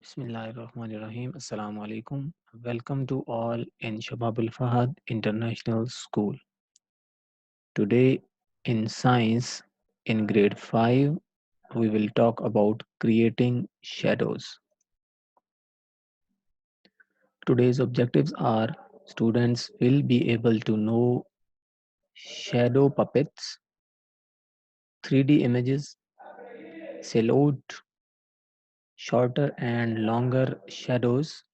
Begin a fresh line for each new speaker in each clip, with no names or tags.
Bismillahirrahmanirrahim. Assalamu alaikum. Welcome to all in Shabab Fahad International School. Today in science in grade 5 we will talk about creating shadows. Today's objectives are students will be able to know shadow puppets, 3D images, silhouette, shorter and longer shadows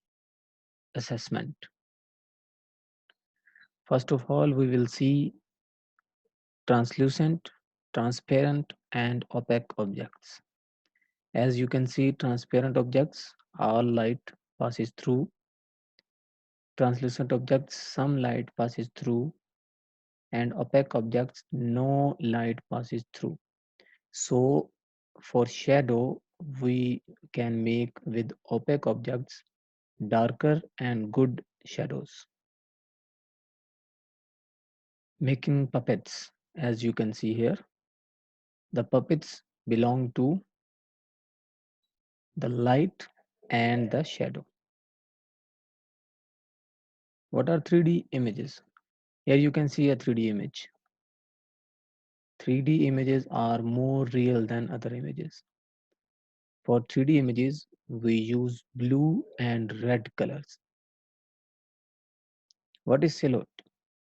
assessment. First of all, we will see translucent, transparent, and opaque objects. As you can see, transparent objects, all light passes through. Translucent objects, some light passes through. And opaque objects, no light passes through. So, for shadow, we can make with opaque objects darker and good shadows. Making puppets, as you can see here, the puppets belong to the light and the shadow. What are 3D images? Here you can see a 3D image. 3D images are more real than other images. For 3D images, we use blue and red colors. What is silhouette?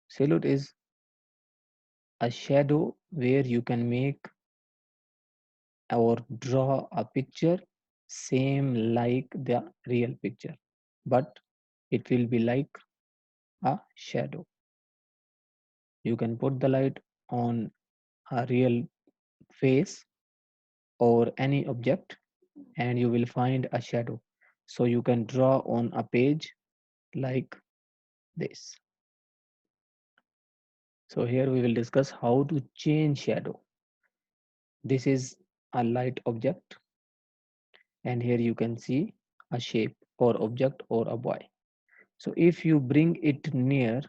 Silhouette is a shadow where you can make or draw a picture same like the real picture, but it will be like a shadow. You can put the light on a real face or any object and you will find a shadow. So you can draw on a page like this. So here we will discuss how to change shadow. This is a light object and here you can see a shape or object or a boy. So if you bring it near,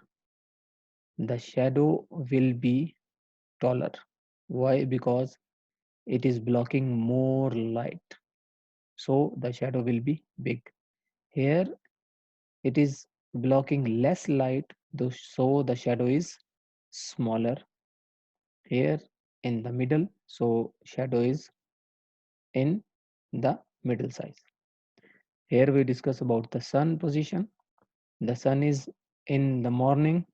the shadow will be taller. Why? Because it is blocking more light. So the shadow will be big. Here it is blocking less light, so the shadow is smaller. Here in the middle, so shadow is in the middle size. Here we discuss about the sun position. The sun is in the morning,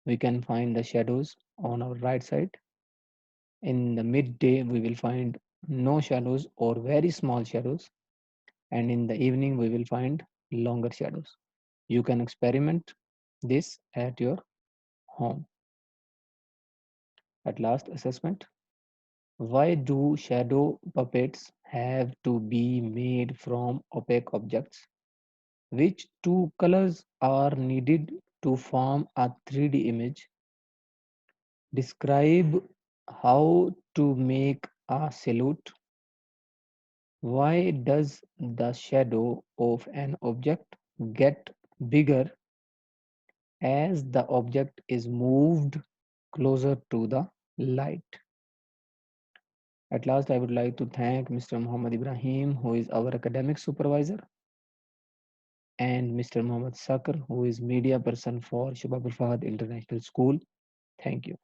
we can find the shadows on our right side. In the midday we will find no shadows or very small shadows, and in the evening we will find longer shadows. You can experiment this at your home. At last, assessment. Why do shadow puppets have to be made from opaque objects? Which two colors are needed to form a 3D image? Describe how to make a silhouette. Why does the shadow of an object get bigger as the object is moved closer to the light? At last, I would like to thank Mr. Muhammad Ibrahim, who is our academic supervisor, and Mr. Muhammad Sakr, who is media person for Shabab Fahad International School. Thank you.